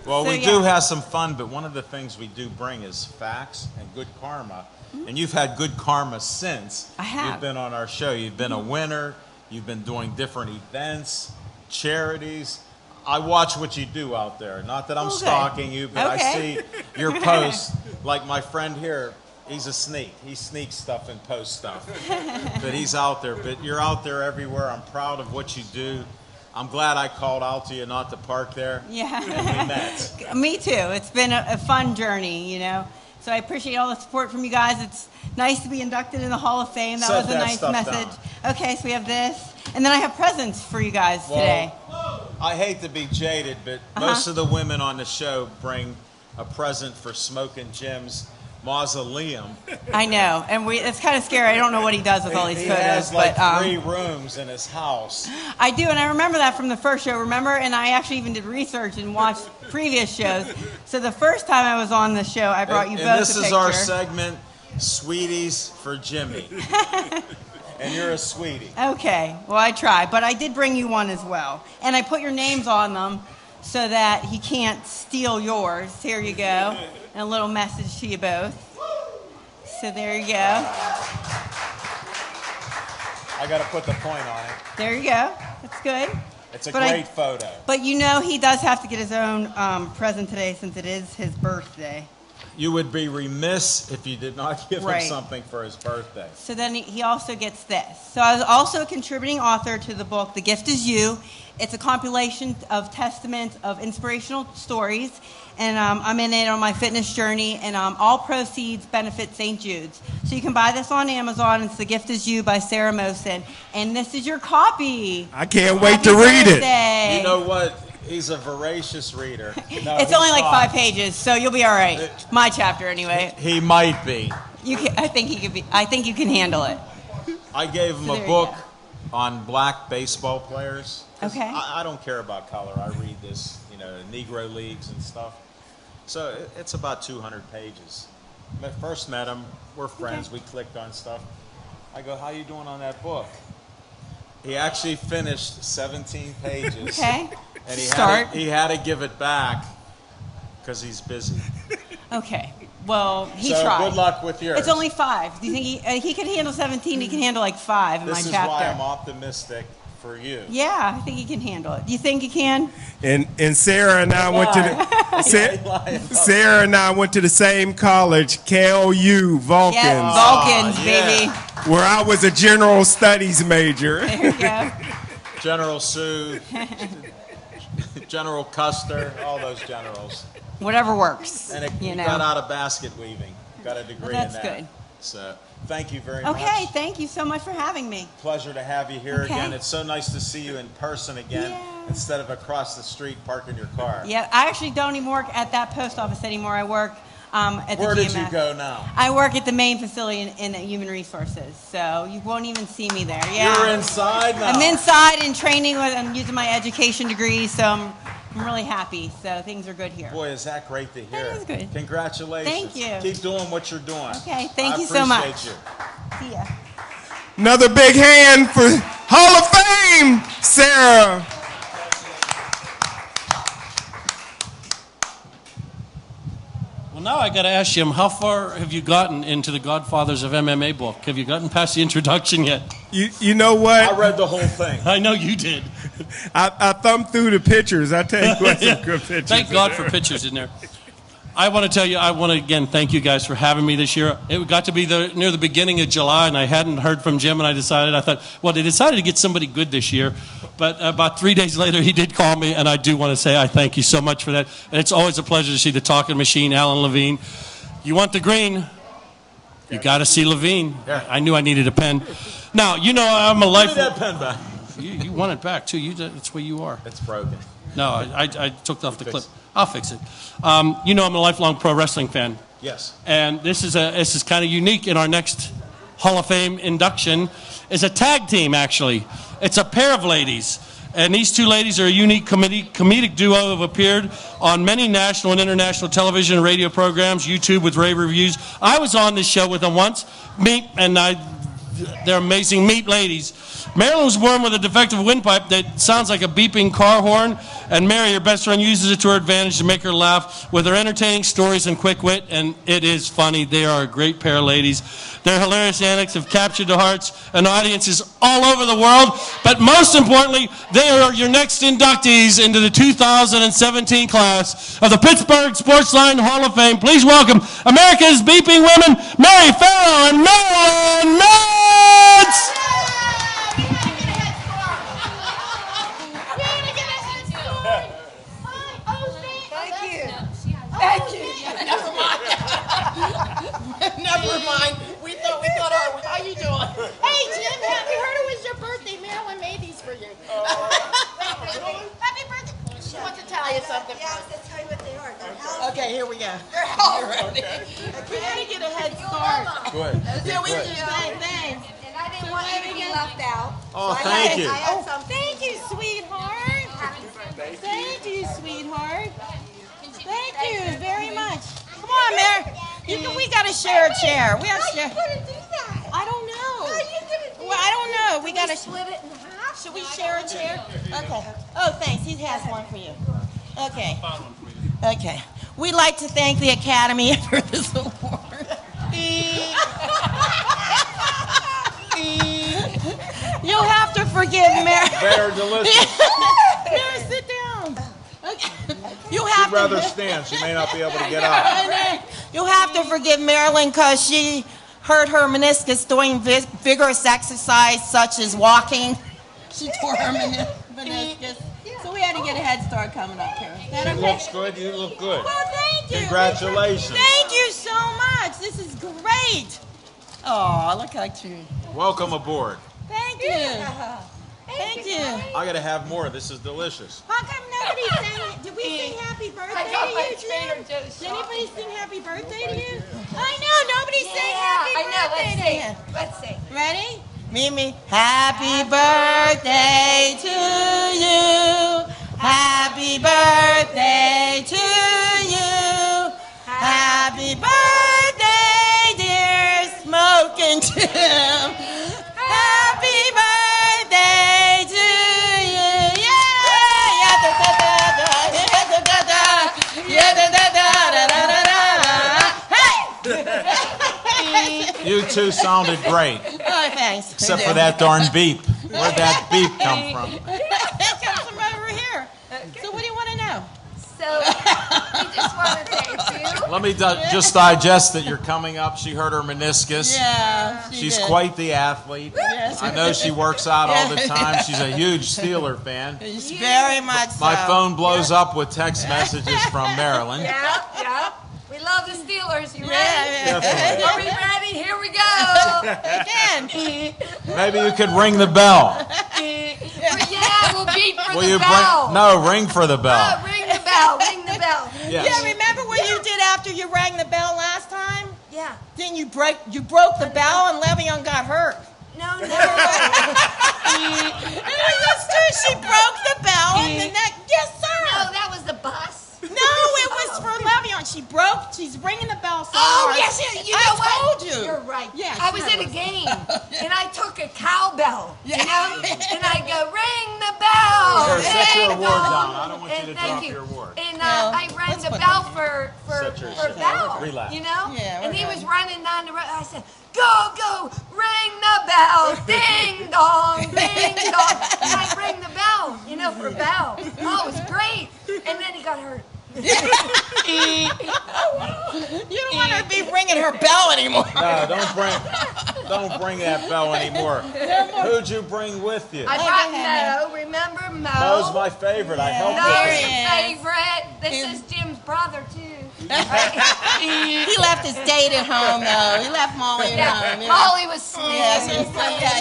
Well, So, we yeah. do have some fun, but one of the things we do bring is facts and good karma. And you've had good karma since I have. you've been on our show. You've been a winner. You've been doing different events, charities. I watch what you do out there. Not that I'm Okay. stalking you, but I Okay. see your posts. Like my friend here, he's a sneak. He sneaks stuff and posts stuff. But he's out there. But you're out there everywhere. I'm proud of what you do. I'm glad I called out to you not to park there. Yeah. And we met. Me too. It's been a fun journey, you know. So I appreciate all the support from you guys. It's nice to be inducted in the Hall of Fame. That Set was a that nice stuff message. Okay, so we have this. And then I have presents for you guys today. I hate to be jaded, but most of the women on the show bring a present for Smoking Jim's mausoleum. I know, and it's kind of scary. I don't know what he does with all these He photos. has like but, 3 rooms in his house. I do, and I remember that from the first show, remember? And I actually even did research and watched previous shows. So the first time I was on the show, I brought you both a this picture. is our segment, Sweeties for Jimmy. And you're a sweetie. Okay, well, I try, but I did bring you one as well. And I put your names on them so that he can't steal yours. Here you go. And a little message to you both. So there you go. I got to put the point on it. There you go. That's good. It's a great photo. But you know he does have to get his own present today since it is his birthday. You would be remiss if you did not give him something for his birthday. So then he also gets this. So I was also a contributing author to the book, The Gift Is You. It's a compilation of testaments of inspirational stories. And I'm in it on my fitness journey. And all proceeds benefit St. Jude's. So you can buy this on Amazon. It's The Gift Is You by Sarah Mosin. And this is your copy. I can't wait to read it. You know what? He's a voracious reader. No, it's only like 5 pages, so you'll be all right. My chapter, anyway. He might be. I think he could be. I think you can handle it. I gave him a book on black baseball players. Okay. I don't care about color. I read this, Negro leagues and stuff. So it's about 200 pages. When I first met him, we're friends. We clicked on stuff. I go, how you doing on that book? He actually finished 17 pages. Okay. And he had to give it back because he's busy. Okay. Well, he so tried. Good luck with yours. It's only 5. Do you think he could handle 17? He can handle like 5 in my chapter. This is why I'm optimistic for you. Yeah, I think he can handle it. Do you think he can? And Sarah and I went to the Sarah and I went to the same college, KLU, Vulcans. Yes, Vulcans, baby. Where I was a general studies major. There you go. General Sue, General Custer, all those generals. Whatever works. And he got out of basket weaving. Got a degree in that. That's good. So thank you very much. Okay, thank you so much for having me. Pleasure to have you here again. It's so nice to see you in person again instead of across the street parking your car. Yeah, I actually don't even work at that post office anymore. I work at the GMS. Where did you go now? I work at the main facility in Human Resources, so you won't even see me there. Yeah. You're inside now. I'm inside and training I'm using my education degree, so I'm really happy. So things are good here. Boy, is that great to hear. That is good. Congratulations. Thank you. Keep doing what you're doing. Okay, thank you so much. I appreciate you. See ya. Another big hand for Hall of Fame, Sarah. Well, now I got to ask you, how far have you gotten into the Godfathers of MMA book? Have you gotten past the introduction yet? You know what? I read the whole thing. I know you did. I thumbed through the pictures. I tell you what, some good pictures. Thank God for pictures in there. I want to tell you, I want to again thank you guys for having me this year. It got to be near the beginning of July, and I hadn't heard from Jim, and I thought, well, they decided to get somebody good this year. But about 3 days later, he did call me, and I do want to say I thank you so much for that. And it's always a pleasure to see the talking machine, Alan Levine. You want the green? You got to see Levine. I knew I needed a pen. Now, I'm a life. Give me that pen back. You want it back too. That's where you are. It's broken. No, I took off the clip. I'll fix it. I'm a lifelong pro wrestling fan. Yes. And this is kind of unique in our next Hall of Fame induction. Is a tag team, actually. It's a pair of ladies. And these two ladies are a unique comedic duo who have appeared on many national and international television and radio programs, YouTube with rave reviews. I was on this show with them once. They're amazing meat ladies. Marilyn was born with a defective windpipe that sounds like a beeping car horn, and Mary, her best friend, uses it to her advantage to make her laugh with her entertaining stories and quick wit, and it is funny. They are a great pair of ladies. Their hilarious antics have captured the hearts and audiences all over the world, but most importantly, they are your next inductees into the 2017 class of the Pittsburgh Sportsline Hall of Fame. Please welcome America's beeping women, Mary Farrow and Marilyn Metz! Thank you. Never mind. Never mind. We thought how you doing? Hey, Jim, we heard it was your birthday. Marilyn made these for you. Happy birthday. She wants to tell you something. Yeah, I was going to tell you what they are. They're healthy. Okay, here we go. They're healthy. We got to get a head start. Good. Yeah, we Good. do. Thanks. And I didn't want you to be left out. Oh, So thank you. I had some. Thank you, sweetheart. Thank you, sweetheart. Thank you very much. Come on, Mary. We got to share a chair. We have to share. How are you going to do that? I don't know. How are you going to do Well, I don't know. We got to. split it in half? Should we share a chair? Okay. Oh, thanks. He has one for you. Okay. Okay. We'd like to thank the Academy for this award. You'll have to forgive Mary. They're delicious. Mary, sit down. Okay. You'll She'd have rather to. stand. She may not be able to get up. You'll have to forgive Marilyn because she hurt her meniscus doing vigorous exercise such as walking. She tore her meniscus. So we had to get a head start coming up here. Is that She okay? looks good. You look good. Well, thank you. Congratulations. Thank you so much. This is great. Oh, look how cute. Welcome aboard. Thank you. Thank you. I gotta have more. This is delicious. How come nobody sang? Did we sing happy birthday to you, Jim? Did anybody sing happy birthday to you? I know, nobody sang happy birthday to you. Let's sing. Ready? Mimi. Happy birthday to you. Happy birthday to you. Happy birthday, dear Smoking Jim. Happy birthday to you. Yeah. Da da da da. Yeah da da da. Yeah da da da da da da. Hey. You two sounded great. Oh, thanks. Except for that darn beep. Where'd that beep come from? It comes from over here. So what do you want to know? So we just want to thank you. Let me just digest that you're coming up. She hurt her meniscus. Yeah, She's did. quite the athlete. Yes. I know she works out all the time. She's a huge Steeler fan. It's very much so. My phone blows up with text messages from Maryland. Yeah. We love the Steelers. You ready? Yeah. Definitely. Are we ready? Here we go. Again. Maybe you could ring the bell. Yeah, we'll beat for Will the you bell. ring for the bell. Ring the bell. Ring the bell. Yes. Yeah, remember what you did after you rang the bell last time? Yeah. Then you broke the bell and Le'Veon got hurt. No. It was true. She broke the bell and the neck. Yes, sir. No, that was the bus. No, it was for Le'Veon. She's ringing the bell so Oh, hard. yes, you know what? I told you. You're right. Yes, I was in a game, and I took a cowbell, you know, and I go, ring the bell. Here, set your Ring award the down. bell. I don't want you to And drop thank you. your award. And No, I rang let's the put bell them- for Set Bell, Relax. you know? Yeah, and we're he good. was running down the road. I said, go, ring the bell, ding dong, ding dong. And I rang the bell, you know, for bell. Oh, it was great. And then he got hurt. You don't want her to be ringing her bell anymore. No, don't bring that bell anymore. Who'd you bring with you? I brought Mo. Remember Mo? Mo's my favorite. I helped Mo's with your it. favorite. This is Jim's brother, too. He left his date at home, though. He left Molly at home. Yeah. Molly was sweet. Yes,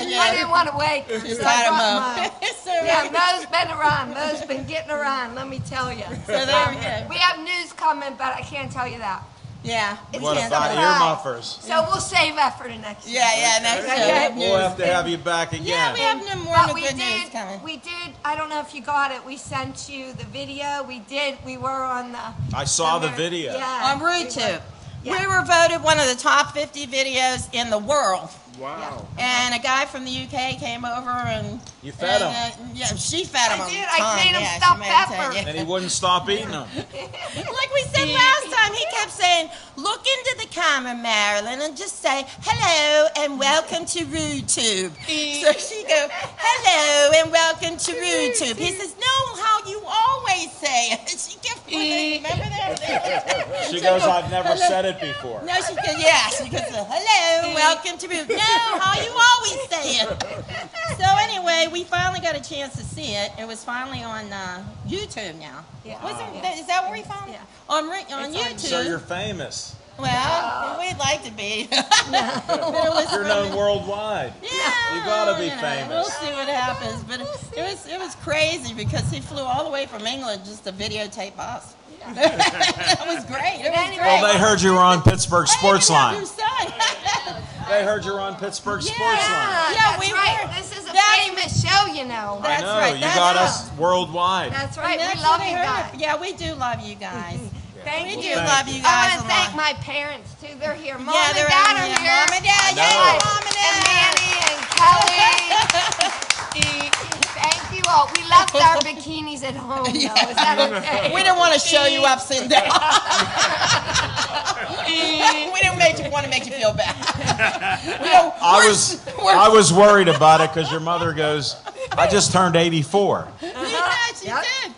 yeah. I didn't want to wait. She's So I got brought Mo. So Yeah, Mo's been around. Mo's been getting around, let me tell you. So there we go. We have news coming, but I can't tell you that. Yeah. What It's about a ear muffers? So we'll save that for the next Yeah, next Okay. show. We'll have to have you back again. Yeah, we have no more But new we good news did, coming. we did, I don't know if you got it, we sent you the video. We were on the... I saw the video. Yeah. On RooTube. Yeah. We were voted one of the top 50 videos in the world. Wow. And a guy from the UK came over and... You fed him. Yeah, she fed him. I a did. ton. I made him Yeah, stop she made him pepper. take- And he wouldn't stop eating them. Like we said last time, he kept saying, look into the camera, Marilyn, and just say, hello and welcome to RooTube. So she goes, hello and welcome to RooTube. He says, no, how you always say it. She kept remember that? She goes, I've never said it before. No, she goes, yeah. She goes, hello, welcome to RooTube. No, how you always say it. So anyway, we finally got a chance to see it. It was finally on YouTube now. Yeah. Is that where we found it? Yeah. On It's on YouTube. So you're famous. Well, we'd like to be. You're known worldwide. Yeah, You gotta be We'll famous. see what happens. But it was crazy because he flew all the way from England just to videotape us. That was great. It was great. Well, they heard you were on Pittsburgh I didn't know Sportsline. you sang. They heard you were on Pittsburgh Sportsline. Yeah, That's we right. were. This is a famous show, you know. I know. right. You That's got right. us worldwide. That's right. That's We love what I you heard. guys. Yeah, we do love you guys. Thank We you. do love you I guys want a to thank lot. my parents too. They're here. Mom Yeah, and they're Dad out are here. here. Mom and Dad, I yeah, know. Mom and And Dad. Manny and Kelly. Thank you all. We left our bikinis at home, though. Is that okay? We didn't want to show you up sitting down. We didn't want to make you feel bad. I was worried about it because your mother goes, I just turned 84. Yeah, she did.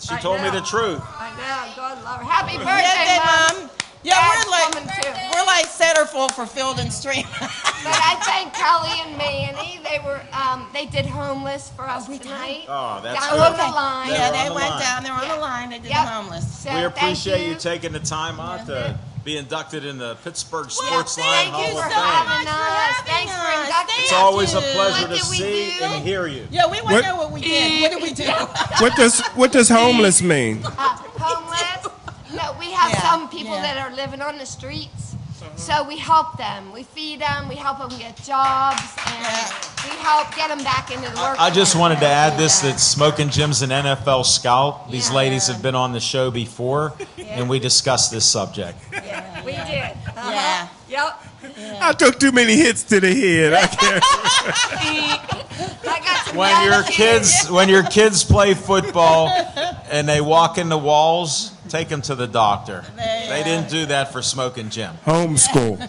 She told me the truth. I know. God love her. Happy birthday, Birthday, Mom. Mom. Yeah, Dad's coming, too. we're like centerfold for Field and Stream. But I thank Kelly and Manny. They did homeless for us tonight. Oh, that's down good. on the line. They Yeah, were on they the went line. down. They were on the line. They did Yep. the homeless. So We thank appreciate you taking the time out to be inducted in the Pittsburgh Sportsline Thank Hall you of for Fame. having us. Thanks for inducting It's us. always a pleasure What to did we see do? and hear you. Yeah, we want What- to know what we did. What did we do? What does homeless mean? Homeless. No, we have some people that are living on the streets. So we help them. We feed them. We help them get jobs, and we help get them back into the workforce. I just wanted to add this, that Smoking Jim's an NFL scout. These ladies have been on the show before, and we discussed this subject. We did. Yeah. Yep. I took too many hits to the head. I can't. I got some When your kids play football and they walk in the walls, take them to the doctor. They didn't do that for Smoking Jim. Homeschool.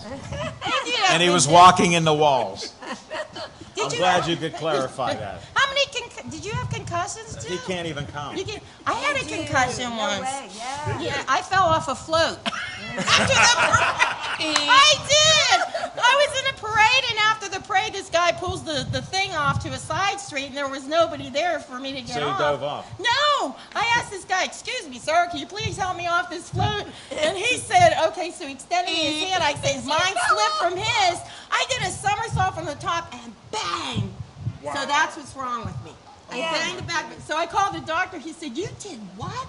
And he was walking in the walls. Did I'm you glad you could clarify that. How many did you have concussions too? He can't even count. I had a concussion once. way, yeah. Yeah, I fell off a float. I did. I was in a parade, and after the parade, this guy pulls the thing off to a side street, and there was nobody there for me to get So you off. dove off. No, I asked this guy, "Excuse me, sir, can you please help me off this float?" And he said, "Okay." So he extended me his hand. I said, "Mine slipped from his." I did a somersault from the top, and bang. Wow. So that's what's wrong with me. I banged the back. So I called the doctor. He said, "You did what?"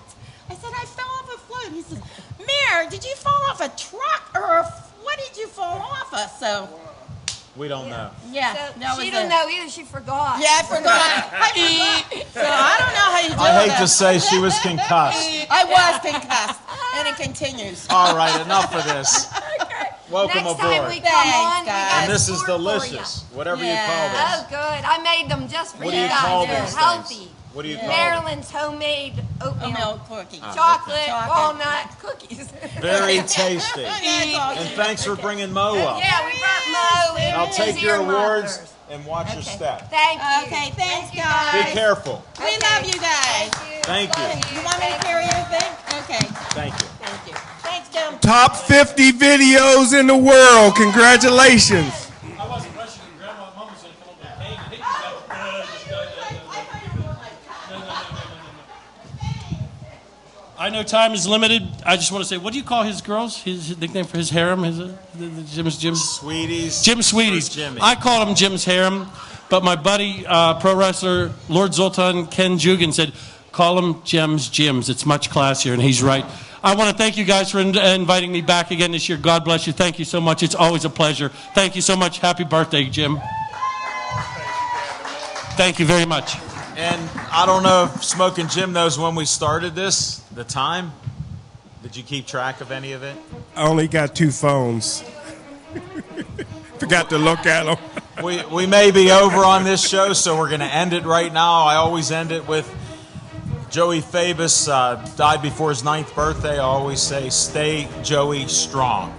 I said, "I fell off a float." He said, "Mare, did you fall off a truck or what did you fall off of?" So We don't know. yeah, So that she was didn't know either. She forgot. Yeah, I forgot. So I don't know how you do I hate that. to say she was concussed. I was concussed, and it continues. All right, enough of this. Welcome Next aboard. time we come on, we got And this is sport for delicious, whatever you Yeah. call this. Oh, good. I made them just for What you do you guys. call They're these healthy. things? What do you call them? Maryland's homemade oatmeal, Milk cookies. chocolate, Chocolate. walnut cookies. Very tasty. Yeah, it's all And thanks for bringing Mo up. Yeah, we brought Mo and Now his take your awards earmuffers. and watch your step. Thank you. Okay, thanks, Be guys. careful. We love you guys. Thank you. You want me to carry everything? Okay. Thank you. Thank you. Thanks, Jim. Top 50 videos in the world. Congratulations. I wasn't rushing, and Grandma Mom was going to come up with a cake. And I know time is limited. I just want to say, what do you call his girls? His nickname for his harem? Jim's Sweeties. Jim Sweeties. For Jimmy. I called him Jim's harem, but my buddy, pro wrestler Lord Zoltan Ken Jugan said, call him Jim's Jims. It's much classier, and he's right. I want to thank you guys for inviting me back again this year. God bless you. Thank you so much. It's always a pleasure. Thank you so much. Happy birthday, Jim. Thank you very much. And I don't know if Smoking Jim knows when we started this, the time. Did you keep track of any of it? I only got 2 phones. Forgot to look at them. We may be over on this show, so we're going to end it right now. I always end it with Joey Fabus died before his 9th birthday. I always say, stay Joey strong.